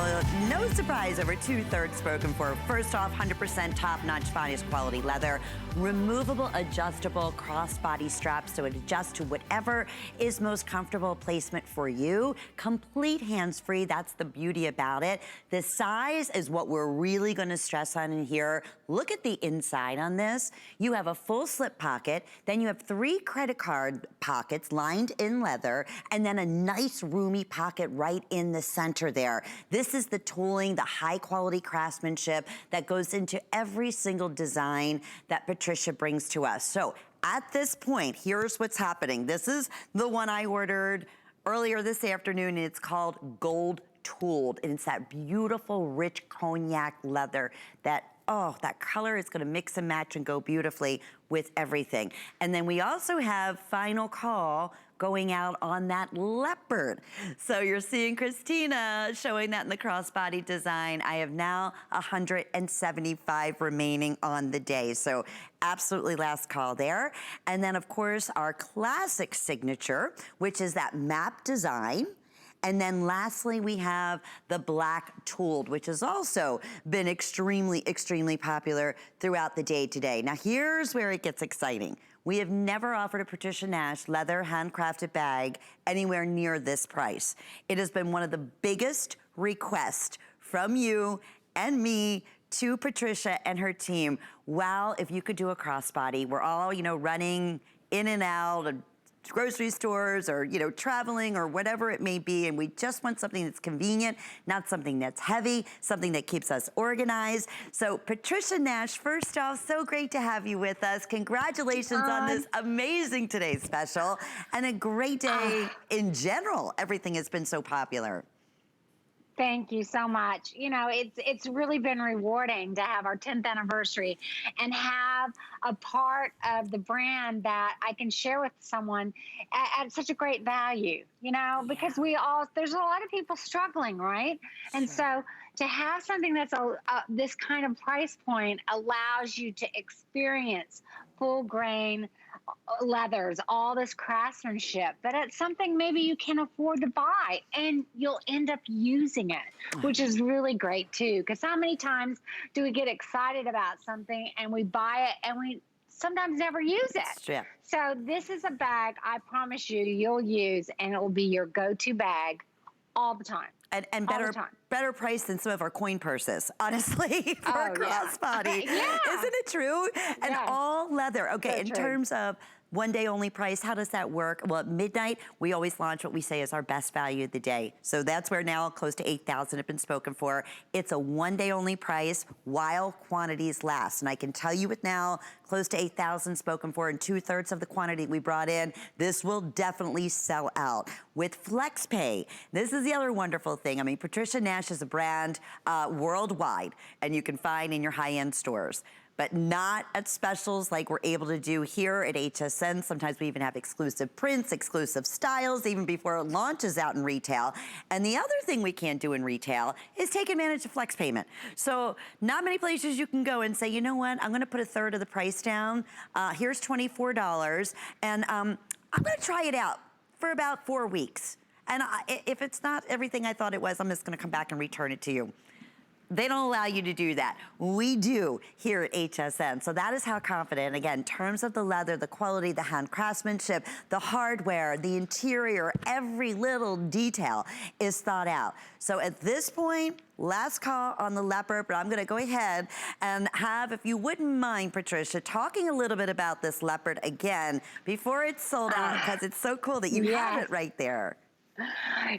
Well, no surprise, over 2/3 spoken for. First off, 100% top-notch, finest quality leather, removable, adjustable crossbody straps so it adjusts to whatever is most comfortable placement for you. Complete hands-free, that's the beauty about it. The size is what we're really gonna stress on in here. Look at the inside on this. You have a full slip pocket, then you have 3 credit card pockets lined in leather, and then a nice roomy pocket right in the center there. This is the tooling, the high quality craftsmanship that goes into every single design that Patricia brings to us. So at this point, here's what's happening. This is the one I ordered earlier this afternoon, and it's called Gold Tooled. And it's that beautiful, rich cognac leather that, oh, that color is gonna mix and match and go beautifully with everything. And then we also have Final Call going out on that leopard. So you're seeing Christina showing that in the crossbody design. I have now 175 remaining on the day. So absolutely last call there. And then of course our classic signature, which is that map design. And then lastly, we have the black tooled, which has also been extremely, extremely popular throughout the day today. Now here's where it gets exciting. We have never offered a Patricia Nash leather handcrafted bag anywhere near this price. It has been one of the biggest requests from you and me to Patricia and her team. Wow, if you could do a crossbody. We're all, you know, running in and out of grocery stores or, you know, traveling or whatever it may be, and we just want something that's convenient, not something that's heavy, something that keeps us organized. So Patricia Nash, first off, so great to have you with us. Congratulations on this amazing today's special and a great day in general. Everything has been so popular. Thank you so much. You know, it's really been rewarding to have our 10th anniversary and have a part of the brand that I can share with someone at such a great value, you know, because there's a lot of people struggling, right? And so to have something that's this kind of price point allows you to experience full grain leathers, all this craftsmanship, but it's something maybe you can afford to buy and you'll end up using it, which is really great too. Because how many times do we get excited about something and we buy it and we sometimes never use it? Yeah. So this is a bag I promise you'll use, and it will be your go-to bag all the time. And better price than some of our coin purses, honestly, for a crossbody. Yeah. Isn't it true? And all leather. Okay, So in true. terms of one day only price, how does that work? Well, at midnight, we always launch what we say is our best value of the day. So that's where now close to 8,000 have been spoken for. It's a one day only price while quantities last. And I can tell you it now, close to 8,000 spoken for and 2/3 of the quantity we brought in. This will definitely sell out. With FlexPay, this is the other wonderful thing. I mean, Patricia Nash is a brand worldwide, and you can find in your high-end stores, but not at specials like we're able to do here at HSN. Sometimes we even have exclusive prints, exclusive styles, even before it launches out in retail. And the other thing we can't do in retail is take advantage of flex payment. So not many places you can go and say, you know what, I'm gonna put 1/3 of the price down. Here's $24, and I'm gonna try it out for about 4 weeks. And if it's not everything I thought it was, I'm just gonna come back and return it to you. They don't allow you to do that. We do here at HSN. So that is how confident, again, in terms of the leather, the quality, the hand craftsmanship, the hardware, the interior, every little detail is thought out. So at this point, last call on the leopard, but I'm gonna go ahead and have, if you wouldn't mind, Patricia, talking a little bit about this leopard again before it's sold out, because it's so cool that you have it right there.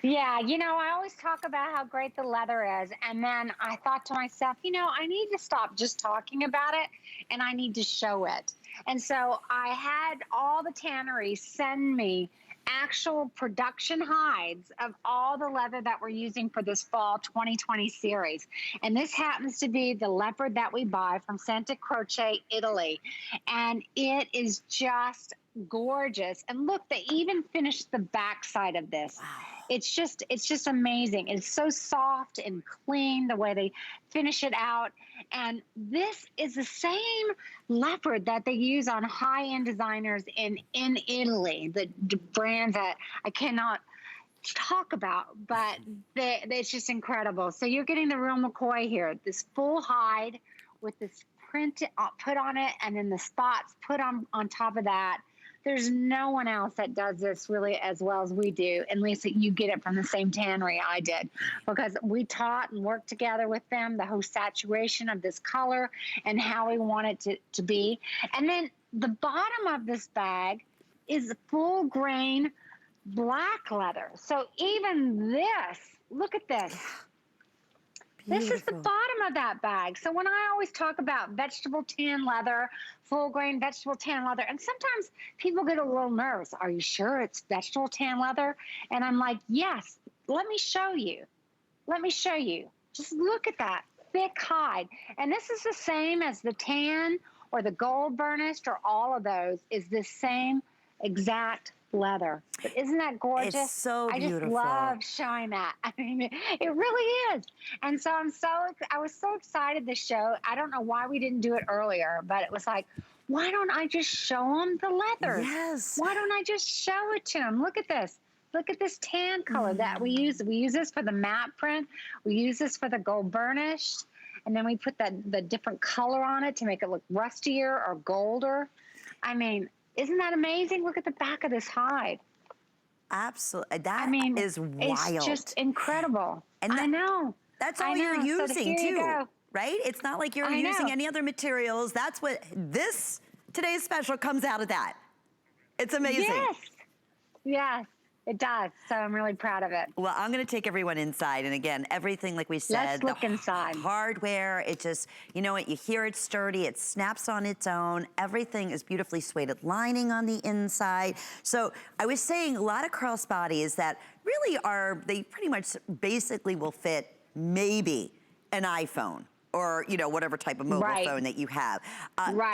Yeah, you know, I always talk about how great the leather is, and then I thought to myself, you know, I need to stop just talking about it, and I need to show it. And so I had all the tanneries send me actual production hides of all the leather that we're using for this fall 2020 series. And this happens to be the leopard that we buy from Santa Croce, Italy. And it is just gorgeous. And look, they even finished the backside of this. It's just amazing. It's so soft and clean the way they finish it out. And this is the same leopard that they use on high-end designers in Italy, the brands that I cannot talk about, but it's just incredible. So you're getting the real McCoy here, this full hide with this print put on it, and then the spots put on top of that. There's no one else that does this really as well as we do. And Lisa, you get it from the same tannery I did, because we taught and worked together with them, the whole saturation of this color and how we want it to be. And then the bottom of this bag is full grain black leather. So even this, look at this. Beautiful. This is the bottom of that bag. So when I always talk about vegetable tan leather, full grain vegetable tan leather, and sometimes people get a little nervous. Are you sure it's vegetable tan leather? And I'm like, yes, let me show you. Let me show you. Just look at that thick hide. And this is the same as the tan or the gold burnished or all of those is the same exact leather. But isn't that gorgeous? It's so beautiful. I just love showing that. I mean, it really is. And so I was so excited to show. I don't know why we didn't do it earlier, but it was like, why don't I just show them the leather? Yes. Why don't I just show it to them? Look at this. Look at this tan color that we use. We use this for the matte print. We use this for the gold burnished. And then we put the different color on it to make it look rustier or golder. I mean, isn't that amazing? Look at the back of this hide. Absolutely. That is wild. It's just incredible. And I know. That's all you're using too, right? It's not like you're using any other materials. That's what today's special comes out of that. It's amazing. Yes. Yes. It does. So I'm really proud of it. Well, I'm going to take everyone inside. And again, everything, like we said, let's look inside. Hardware, it just, you know what, you hear it's sturdy, it snaps on its own. Everything is beautifully suede lining on the inside. So I was saying a lot of crossbodies that really they pretty much basically will fit maybe an iPhone, or, you know, whatever type of mobile phone that you have.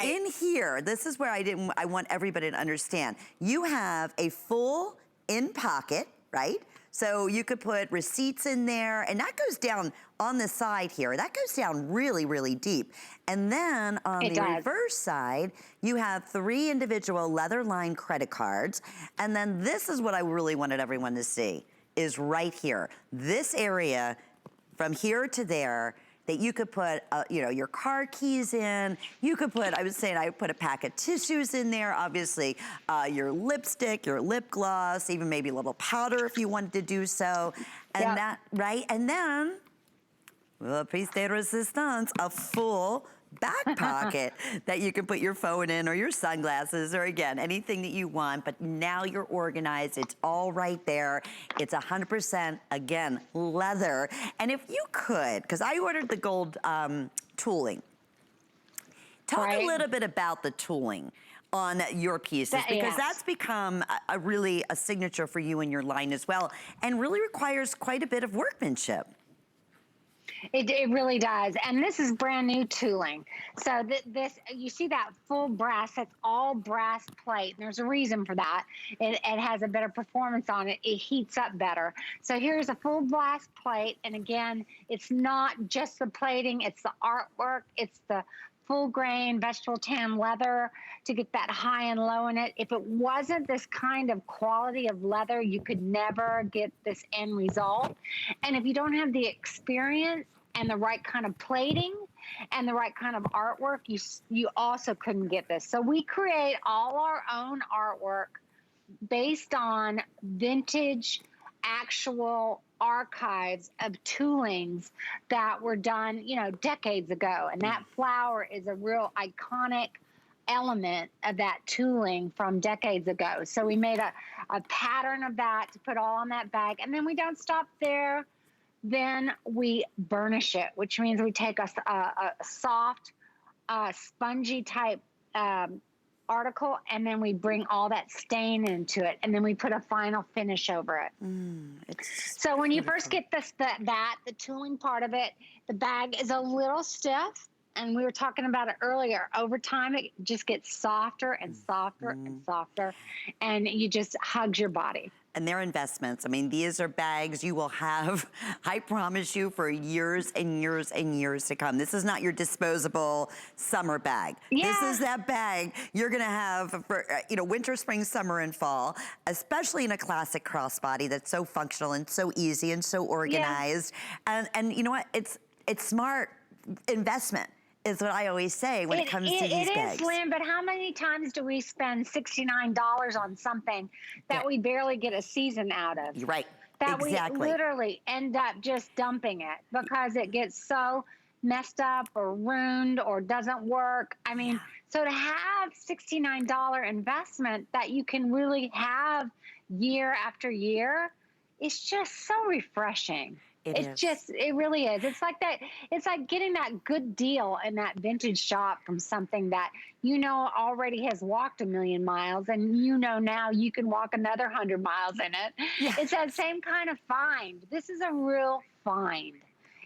In here, this is where I want everybody to understand. You have a full in pocket, right? So you could put receipts in there, and that goes down on the side here. That goes down really, really deep. And then on the reverse side, you have 3 individual leather-lined credit cards. And then this is what I really wanted everyone to see, is right here. This area, from here to there, that you could put, you know, your car keys in. You could put, I was saying, I would put a pack of tissues in there, obviously, your lipstick, your lip gloss, even maybe a little powder if you wanted to do so. And that, right? And then, well, piece de resistance, a full back pocket that you can put your phone in, or your sunglasses, or again, anything that you want. But now you're organized. It's all right there. It's 100%, again, leather. And if you could, because I ordered the gold tooling. Talk a little bit about the tooling on your pieces, because that's become really a signature for you and your line as well, and really requires quite a bit of workmanship. It really does. And this is brand new tooling. So this, you see that full brass, that's all brass plate. And there's a reason for that. It has a better performance on it. It heats up better. So here's a full brass plate. And again, it's not just the plating, it's the artwork, it's the full grain vegetable tan leather to get that high and low in it. If it wasn't this kind of quality of leather, you could never get this end result. And if you don't have the experience and the right kind of plating and the right kind of artwork, you also couldn't get this. So we create all our own artwork based on vintage, actual archives of toolings that were done, you know, decades ago. And that flower is a real iconic element of that tooling from decades ago. So we made a pattern of that to put all on that bag. And then we don't stop there. Then we burnish it, which means we take a soft, spongy type article, and then we bring all that stain into it, and then we put a final finish over it. So when you first get the tooling part of it, the bag is a little stiff, and we were talking about it earlier. Over time, it just gets softer and softer and softer, and you just hugs your body. and they're investments. I mean, these are bags you will have, I promise you, for years and years and years to come. This is not your disposable summer bag. Yeah. This is that bag you're gonna have for, you know, winter, spring, summer, and fall, especially in a classic crossbody that's so functional and so easy and so organized. Yeah. And you know what? It's smart investment, is what I always say when it comes to these bags. It is, Lynn, but how many times do we spend $69 on something that we barely get a season out of? You're right. That exactly. we literally end up just dumping it because it gets so messed up or ruined or doesn't work. I mean, so to have $69 investment that you can really have year after year, it's just so refreshing. It really is. It's like that. It's like getting that good deal in that vintage shop from something that you know already has walked 1,000,000 miles, and you know now you can walk another 100 miles in it. Yes. It's that same kind of find. This is a real find.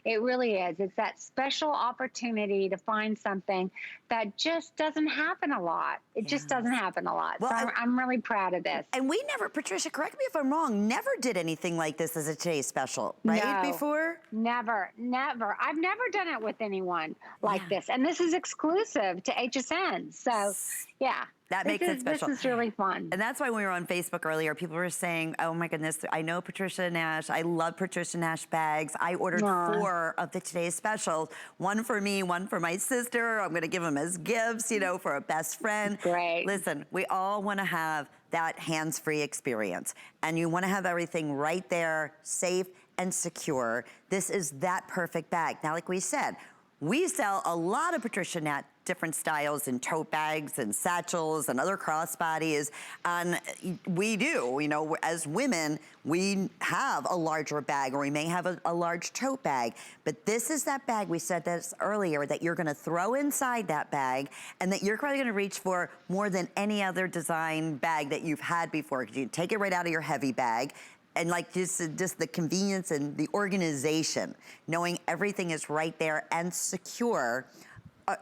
It really is. It's that special opportunity to find something that just doesn't happen a lot. It just doesn't happen a lot. Well, so I'm really proud of this. And we never, Patricia, correct me if I'm wrong, never did anything like this as a Today's Special, right? No, before? Never. I've never done it with anyone like this. And this is exclusive to HSN. So, yeah. That makes it special. This is really fun. And that's why when we were on Facebook earlier, people were saying, oh my goodness, I know Patricia Nash. I love Patricia Nash bags. I ordered 4 of the Today's Specials. 1 for me, 1 for my sister. I'm gonna give them as gifts, you know, for a best friend. Great. Listen, we all wanna have that hands-free experience. And you wanna have everything right there, safe and secure. This is that perfect bag. Now, like we said, we sell a lot of Patricia Nash different styles in tote bags and satchels and other crossbodies. And we do, you know, as women, we have a larger bag, or we may have a large tote bag. But this is that bag, we said this earlier, that you're gonna throw inside that bag and that you're probably gonna reach for more than any other design bag that you've had before. You take it right out of your heavy bag. And like just the convenience and the organization, knowing everything is right there and secure,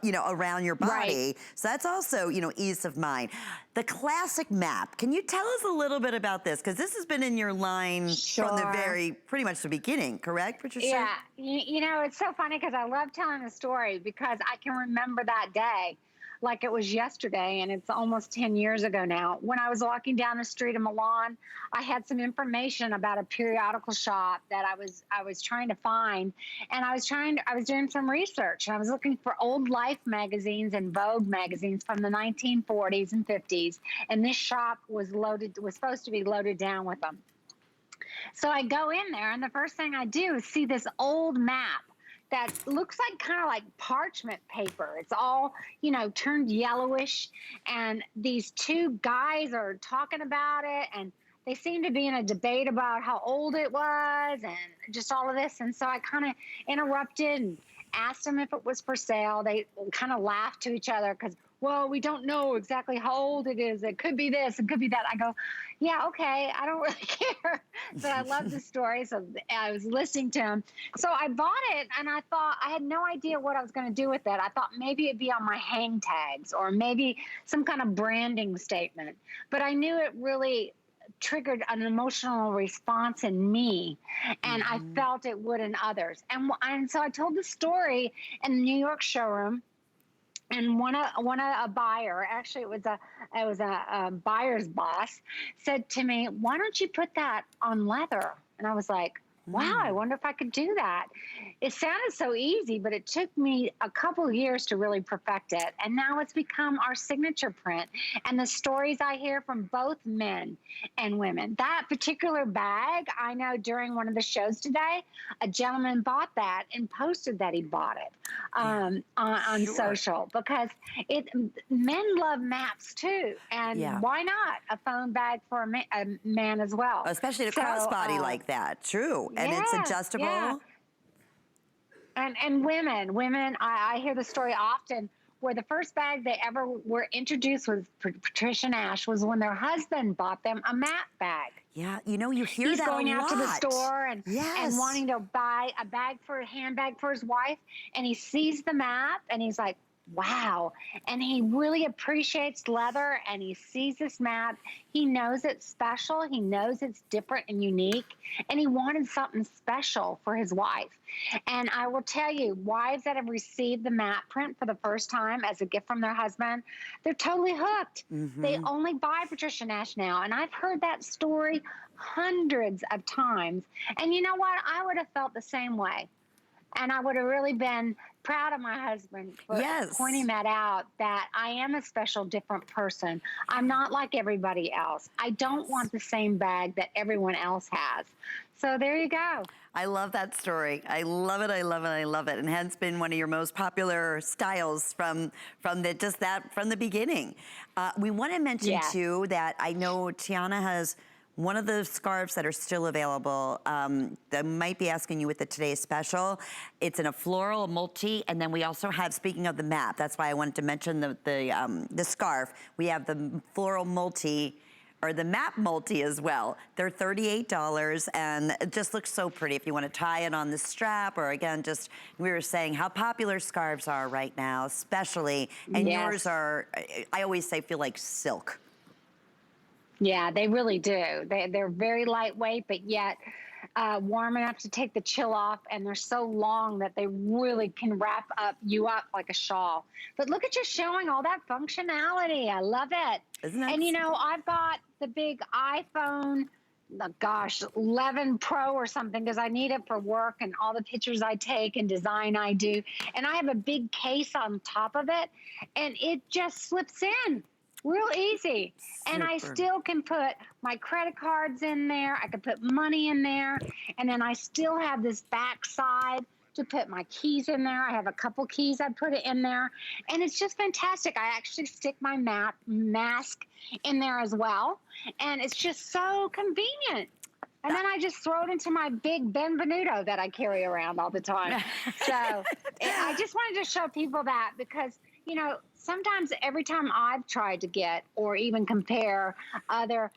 you know, around your body. Right. So that's also, you know, ease of mind. The classic map. Can you tell us a little bit about this? Because this has been in your line from the pretty much the beginning, correct, Patricia? Yeah, you know, it's so funny because I love telling the story because I can remember that day like it was yesterday, and it's almost 10 years ago now. When I was walking down the street in Milan, I had some information about a periodical shop that I was trying to find, and I was doing some research, and I was looking for old Life magazines and Vogue magazines from the 1940s and 50s, and this shop was supposed to be loaded down with them. So I go in there, and the first thing I do is see this old map that looks like kind of like parchment paper. It's all, you know, turned yellowish. And these 2 guys are talking about it, and they seem to be in a debate about how old it was and just all of this. And so I kind of interrupted and asked them if it was for sale. They kind of laughed to each other because, well, we don't know exactly how old it is. It could be this, it could be that. I go, yeah, okay, I don't really care. So I love the story. So I was listening to him. So I bought it, and I thought, I had no idea what I was going to do with it. I thought maybe it'd be on my hang tags or maybe some kind of branding statement. But I knew it really triggered an emotional response in me, and I felt it would in others. And so I told the story in the New York showroom. And a buyer, actually it was a buyer's boss, said to me, "Why don't you put that on leather?" And I was like, wow, I wonder if I could do that. It sounded so easy, but it took me a couple of years to really perfect it. And now it's become our signature print. And the stories I hear from both men and women, that particular bag, I know during one of the shows today, a gentleman bought that and posted that he bought it on social, because men love maps too. And why not a phone bag for a man as well? Especially a crossbody like that, true. And it's adjustable. Yeah. And women, I hear the story often where the first bag they ever were introduced with Patricia Nash was when their husband bought them a map bag. Yeah, you know, you hear that a lot. He's going out to the store and wanting to buy a handbag for his wife, and he sees the map and he's like, wow. And he really appreciates leather, and he sees this mat. He knows it's special. He knows it's different and unique. And he wanted something special for his wife. And I will tell you, wives that have received the mat print for the first time as a gift from their husband, they're totally hooked. They only buy Patricia Nash now. And I've heard that story hundreds of times. And you know what? I would have felt the same way. And I would have really been proud of my husband for pointing that out, that I am a special, different person. I'm not like everybody else. I don't want the same bag that everyone else has. So there you go. I love that story. I love it, I love it, I love it. And hence been one of your most popular styles from the beginning. We want to mention too that I know Tiana has one of the scarves that are still available that might be asking you with the today's special. It's in a floral multi, and then we also have, speaking of the map, that's why I wanted to mention the scarf. We have the floral multi, or the map multi as well. They're $38, and it just looks so pretty if you want to tie it on the strap, or again, just, we were saying how popular scarves are right now, especially, and yours are, I always say, feel like silk. Yeah, they really do. They're very lightweight, but yet warm enough to take the chill off, and they're so long that they really can wrap you up like a shawl. But look at you showing all that functionality. I love it. Isn't that and you know, I've got the big iPhone, gosh, 11 Pro or something, because I need it for work and all the pictures I take and design I do. And I have a big case on top of it, and it just slips in. Real easy. And I still can put my credit cards in there. I can put money in there. And then I still have this back side to put my keys in there. I have a couple keys I put it in there. And it's just fantastic. I actually stick my mask in there as well. And it's just so convenient. And then I just throw it into my big Benvenuto that I carry around all the time. So I just wanted to show people that, because you know, sometimes every time I've tried to get or even compare other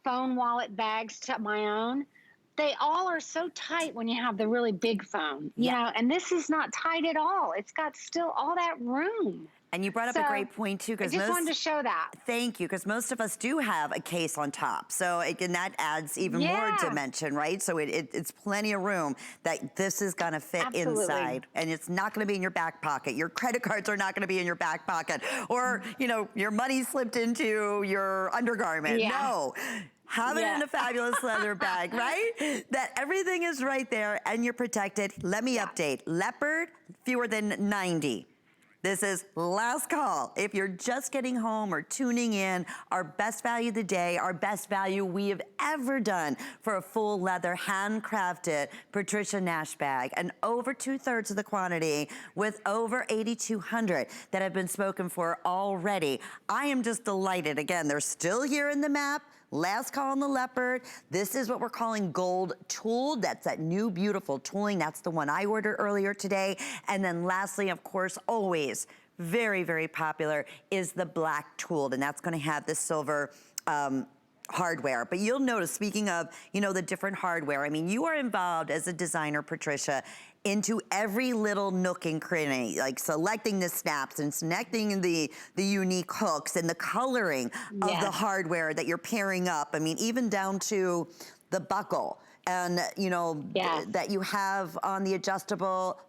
phone wallet bags to my own, they all are so tight when you have the really big phone, you know, and this is not tight at all. It's got still all that room. And you brought up a great point too, because I just wanted to show that. Thank you, because most of us do have a case on top. So again, that adds even more dimension, right? So it's plenty of room that this is gonna fit inside, and it's not gonna be in your back pocket. Your credit cards are not gonna be in your back pocket, or you know, your money slipped into your undergarment. No. Have it in a fabulous leather bag, right? That everything is right there and you're protected. Let me update. Leopard, fewer than 90. This is last call. If you're just getting home or tuning in, our best value of the day, our best value we have ever done for a full leather handcrafted Patricia Nash bag, and over 2/3 of the quantity with over 8,200 that have been spoken for already. I am just delighted. Again, they're still here in the map. Last call on the leopard. This is what we're calling gold tooled. That's that new beautiful tooling. That's the one I ordered earlier today. And then lastly, of course, always very, very popular is the black tooled. And that's gonna have the silver hardware. But you'll notice, speaking of, you know, the different hardware, I mean, you are involved as a designer, Patricia, into every little nook and cranny, like selecting the snaps and selecting the unique hooks and the coloring of the hardware that you're pairing up. I mean, even down to the buckle and, you know, that you have on the adjustable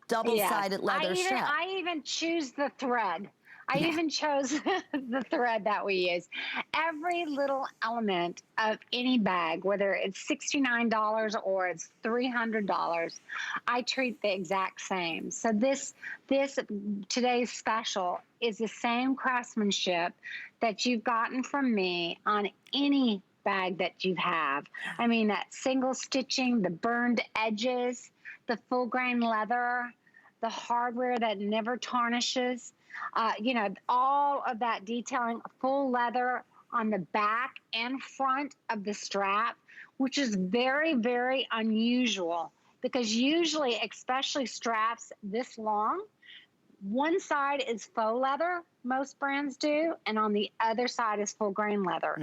double-sided leather strap. I even choose the thread. I even chose the thread that we use. Every little element of any bag, whether it's $69 or it's $300, I treat the exact same. So this today's special is the same craftsmanship that you've gotten from me on any bag that you have. I mean, that single stitching, the burned edges, the full grain leather, the hardware that never tarnishes. You know, all of that detailing, full leather on the back and front of the strap, which is very, very unusual, because usually, especially straps this long, one side is faux leather, most brands do, and on the other side is full grain leather.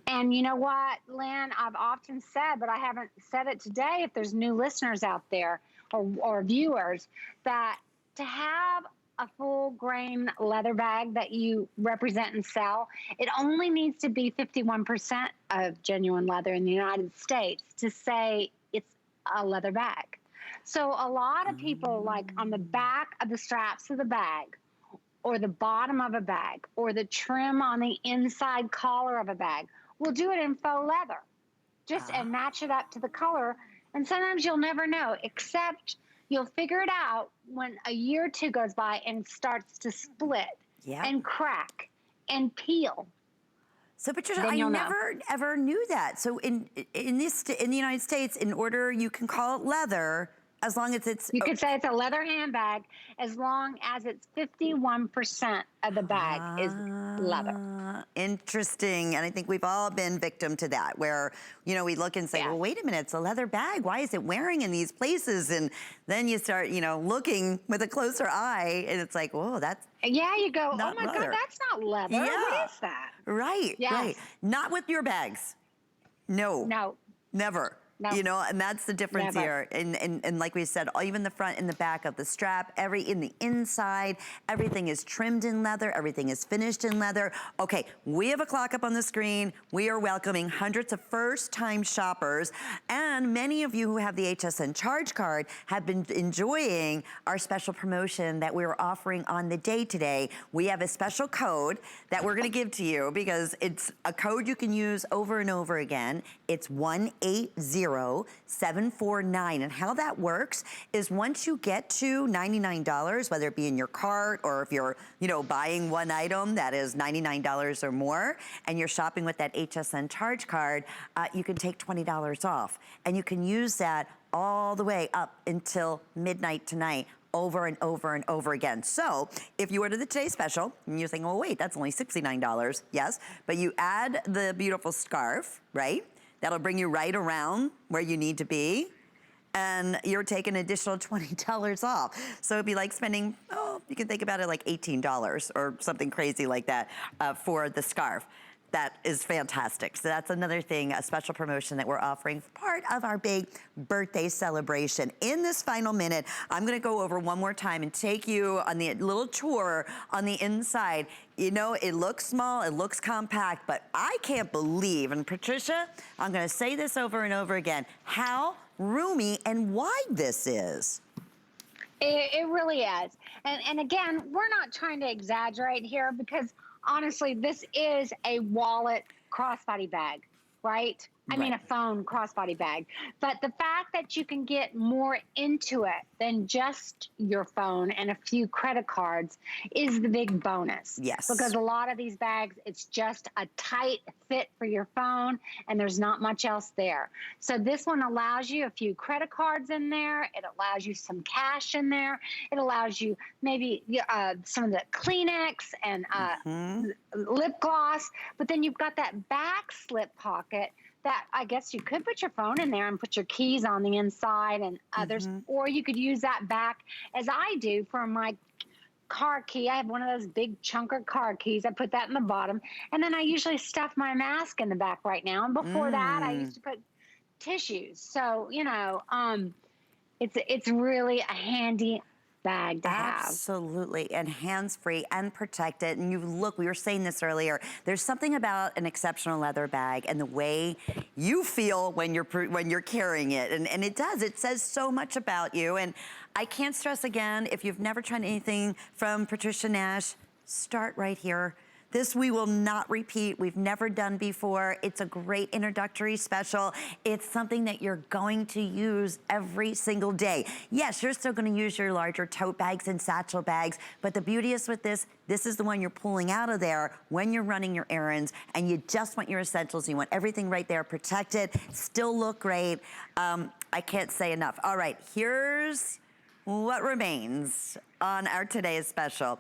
And you know what, Lynn, I've often said, but I haven't said it today, if there's new listeners out there or viewers, that to have a full grain leather bag that you represent and sell, it only needs to be 51% of genuine leather in the United States to say it's a leather bag. So a lot of people, like on the back of the straps of the bag, or the bottom of a bag, or the trim on the inside collar of a bag, will do it in faux leather, just and match it up to the color. And sometimes you'll never know, except you'll figure it out when a year or two goes by and it starts to split and crack and peel. So, Patricia, I never ever knew that. So, in the United States, in order you can call it leather as long as it's you could say it's a leather handbag as long as it's 51% of the bag is leather. Interesting. And I think we've all been victim to that, where, you know, we look and say, well, wait a minute, it's a leather bag. Why is it wearing in these places? And then you start, you know, looking with a closer eye, and it's like, whoa, that's you go, oh my leather. God, that's not leather. What is that? Right, right. Not with your bags. No. No. Never. No. You know, and that's the difference here. And like we said, even the front and the back of the strap, in the inside, everything is trimmed in leather, everything is finished in leather. Okay, we have a clock up on the screen. We are welcoming hundreds of first-time shoppers, and many of you who have the HSN charge card have been enjoying our special promotion that we're offering on the day today. We have a special code that we're gonna give to you because it's a code you can use over and over again. It's 180-749. And how that works is once you get to $99, whether it be in your cart or if you're, you know, buying one item that is $99 or more, and you're shopping with that HSN charge card, you can take $20 off. And you can use that all the way up until midnight tonight, over and over and over again. So if you order the Today Special, and you're saying, oh wait, that's only $69, yes, but you add the beautiful scarf, right? That'll bring you right around where you need to be, and you're taking an additional $20 off. So it'd be like spending, you can think about it like $18 or something crazy like that for the scarf. That is fantastic. So that's another thing, a special promotion that we're offering, part of our big birthday celebration. In this final minute, I'm gonna go over one more time and take you on the little tour on the inside. You know, it looks small, it looks compact, but I can't believe, and Patricia, I'm gonna say this over and over again, how roomy and wide this is. It really is. And again, we're not trying to exaggerate here because honestly, this is a wallet crossbody bag, right? I mean, a phone crossbody bag. But the fact that you can get more into it than just your phone and a few credit cards is the big bonus. Yes. Because a lot of these bags, it's just a tight fit for your phone and there's not much else there. So this one allows you a few credit cards in there. It allows you some cash in there. It allows you maybe some of the Kleenex and lip gloss. But then you've got that back slip pocket that I guess you could put your phone in there and put your keys on the inside and others, or you could use that back as I do for my car key. I have one of those big chunker car keys. I put that in the bottom, and then I usually stuff my mask in the back right now. And before that, I used to put tissues. So, you know, it's really a handy bag to have. Absolutely, and hands-free and protected. And you look, we were saying this earlier, there's something about an exceptional leather bag and the way you feel when you're carrying it. And it does, it says so much about you. And I can't stress again, if you've never tried anything from Patricia Nash, start right here. This we will not repeat. We've never done before. It's a great introductory special. It's something that you're going to use every single day. Yes, you're still gonna use your larger tote bags and satchel bags, but the beauty is with this is the one you're pulling out of there when you're running your errands and you just want your essentials. You want everything right there protected, still look great. I can't say enough. All right, here's what remains on our today's special.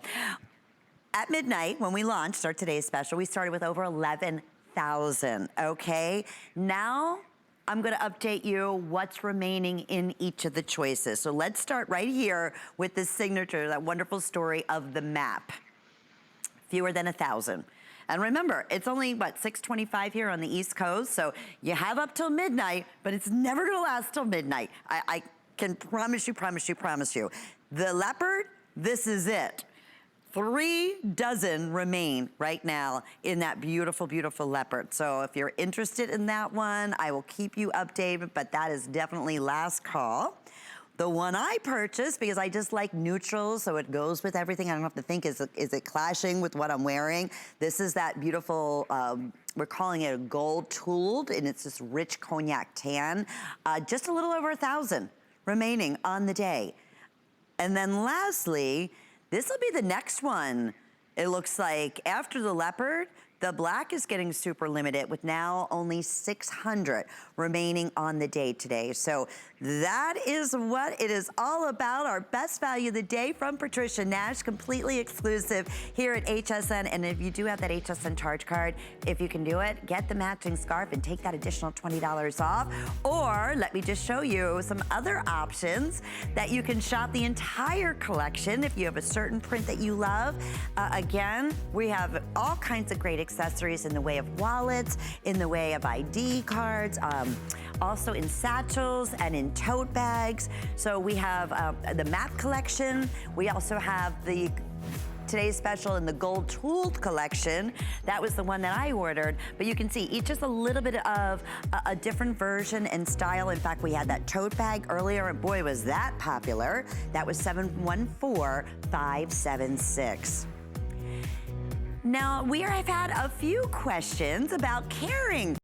At midnight, when we launched our today's special, we started with over 11,000, okay? Now, I'm gonna update you what's remaining in each of the choices. So let's start right here with the signature, that wonderful story of the map. Fewer than 1,000. And remember, it's only, what, 6:25 here on the East Coast, so you have up till midnight, but it's never gonna last till midnight. I can promise you. The leopard, this is it. 3 dozen remain right now in that beautiful, beautiful leopard. So if you're interested in that one, I will keep you updated, but that is definitely last call. The one I purchased, because I just like neutrals, so it goes with everything. I don't have to think, is it clashing with what I'm wearing? This is that beautiful, we're calling it a gold tooled, and it's this rich cognac tan. Just a little over 1,000 remaining on the day. And then lastly, this will be the next one. It looks like after the leopard, the black is getting super limited with now only 600 remaining on the day today. So that is what it is all about. Our best value of the day from Patricia Nash, completely exclusive here at HSN. And if you do have that HSN charge card, if you can do it, get the matching scarf and take that additional $20 off. Or let me just show you some other options that you can shop the entire collection if you have a certain print that you love. Again, we have all kinds of great accessories in the way of wallets, in the way of ID cards, also in satchels and in tote bags. So we have the matte collection. We also have the today's special in the gold tooled collection. That was the one that I ordered, but you can see each is a little bit of a different version and style. In fact, we had that tote bag earlier, and boy, was that popular. That was $714,576. Now, we have had a few questions about carrying